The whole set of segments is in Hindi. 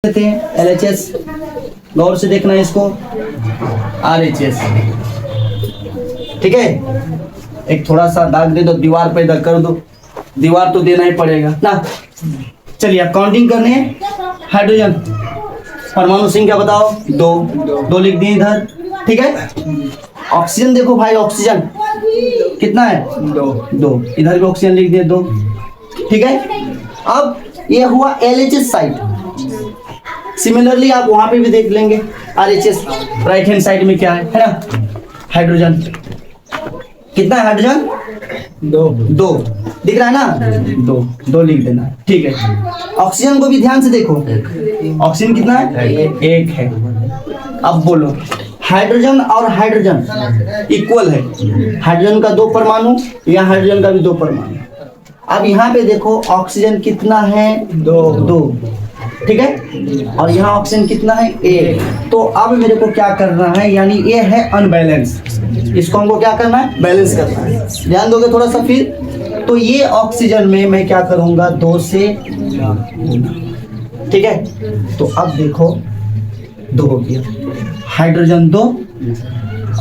देते हैं LHS, गौर से देखना है इसको, RHS। ठीक है, एक थोड़ा सा दाग दे दो दीवार पे, इधर कर दो, दीवार तो देना ही पड़ेगा ना। चलिए अब काउंटिंग करनी है। हाइड्रोजन परमाणु संख्या बताओ, दो लिख दिए इधर। ठीक है, ऑक्सीजन देखो भाई, ऑक्सीजन कितना है, दो, इधर भी ऑक्सीजन लिख दिए, 2। ठीक है, अब ये हुआ LHS साइड। सिमिलरली आप वहां पे भी देख लेंगे RHS राइट हैंड साइड में क्या है ना। हाइड्रोजन कितना है, हाइड्रोजन दो दिख रहा है ना, दो लिख देना। ठीक है, ऑक्सीजन को भी ध्यान से देखो, ऑक्सीजन कितना है, 1 है। अब बोलो, हाइड्रोजन और हाइड्रोजन इक्वल है, हाइड्रोजन का 2 परमाणु, या हाइड्रोजन का भी 2 परमाणु। अब यहाँ पे देखो ऑक्सीजन कितना है, 2। ठीक है, और यहाँ ऑक्सीजन कितना है, 1। तो अब मेरे को क्या करना है, यानी ये है अनबैलेंस, इसको हमको क्या करना है, बैलेंस करना है। ध्यान दोगे थोड़ा सा फिर, तो ये ऑक्सीजन में मैं क्या करूंगा, 2 से। ठीक है, तो अब देखो 2 हो गया, हाइड्रोजन 2,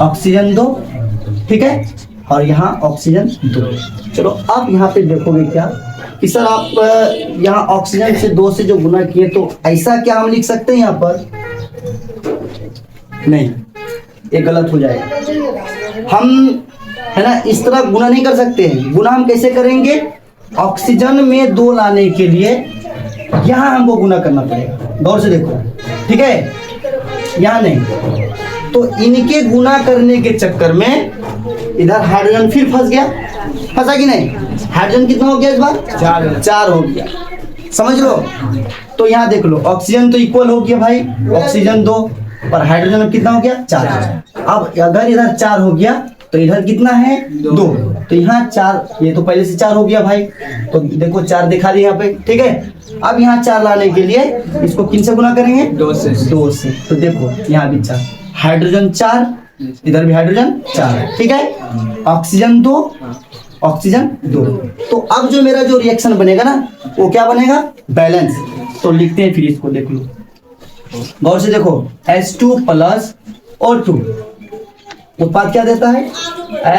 ऑक्सीजन 2। ठीक है, और यहाँ ऑक्सीजन 2। चलो अब यहाँ पे देखोगे क्या कि सर आप यहाँ ऑक्सीजन से 2 से जो गुना किए, तो ऐसा क्या हम लिख सकते हैं यहाँ पर, नहीं, ये गलत हो जाएगा। हम है ना इस तरह गुना नहीं कर सकते हैं। गुना हम कैसे करेंगे, ऑक्सीजन में 2 लाने के लिए यहाँ हमको गुना करना पड़ेगा। गौर से देखो, ठीक है, यहाँ नहीं, तो इनके गुना करने के चक्कर में इधर हाइड्रोजन फिर फंस गया, फंसा कि नहीं। हाइड्रोजन कितना हो गया इस बार, 4 हो गया, समझ लो। तो यहाँ देख लो, ऑक्सीजन तो इक्वल हो गया भाई, ऑक्सीजन 2 और हाइड्रोजन कितना हो गया, 4। अब अगर इधर 4 हो गया तो इधर कितना है, 2। तो यहाँ 4, ये तो पहले से 4 हो गया भाई, तो देखो 4 दिखा दिया यहाँ पे। ठीक है, अब यहाँ 4 लाने के लिए इसको किन से गुना करेंगे, 2 से। तो देखो यहाँ भी 4, हाइड्रोजन 4, इधर भी हाइड्रोजन 4। ठीक है, ऑक्सीजन 2, ऑक्सीजन 2। तो अब जो मेरा जो रिएक्शन बनेगा ना, वो क्या बनेगा, बैलेंस। तो लिखते हैं फिर इसको, देख लो गौर से देखो, H2 प्लस O2 उत्पाद क्या देता है,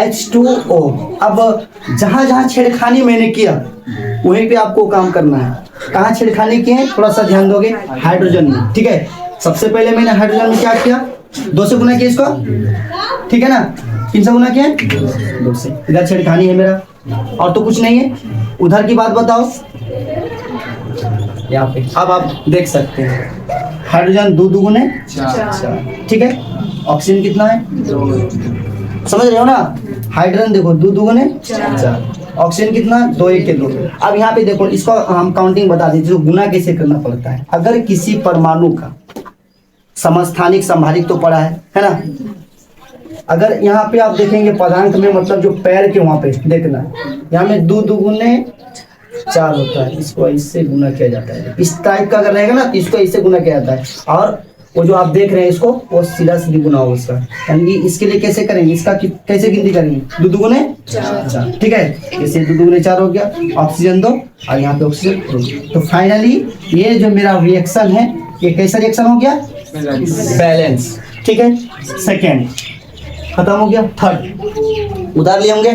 H2O। अब जहां जहां छेड़खानी मैंने किया वहीं पे आपको काम करना है। कहाँ छेड़खानी किए, थोड़ा सा ध्यान दोगे, हाइड्रोजन में। ठीक है, सबसे पहले मैंने हाइड्रोजन में क्या किया, 2 से गुना किया इसको। ठीक है ना, किन से गुना किया, 2 से। इधर छेड़खानी है मेरा, और तो कुछ नहीं है। उधर की बात बताओ, यहाँ पे अब आप देख सकते हैं, हाइड्रोजन 2 दुगुने 4। ठीक है, ऑक्सीजन कितना है, 2। समझ रहे हो ना, हाइड्रोजन देखो 2 दुगुने 4, ऑक्सीजन कितना, 2 1 के 2। अब यहाँ पे देखो, इसको हम काउंटिंग बता दीजिए, तो गुना कैसे करना पड़ता है। अगर किसी परमाणु का समस्थानिक संभारिक तो पड़ा है ना। अगर यहाँ पे आप देखेंगे पदांक में, मतलब जो पैर के वहां पे देखना, यहाँ में 2 दुगुने 4 होता है, इसको इससे गुना किया जाता है। इस टाइप का अगर रहेगा ना, तो इसको इससे गुना किया जाता है। और वो जो आप देख रहे हैं इसको, वो सीधा सीधी गुना होगा उसका। यानी इसके लिए कैसे करेंगे, इसका कैसे गिनती करेंगे, 2 दुगुने 4। ठीक है, जैसे 2 दुगुने 4 हो गया, ऑक्सीजन 2 और यहाँ पे ऑक्सीजन 2। तो फाइनली ये जो मेरा रिएक्शन है, ये कैसा रिएक्शन हो गया, बैलेंस। ठीक है, सेकेंड खत्म हो गया, थर्ड उधार लिए होंगे।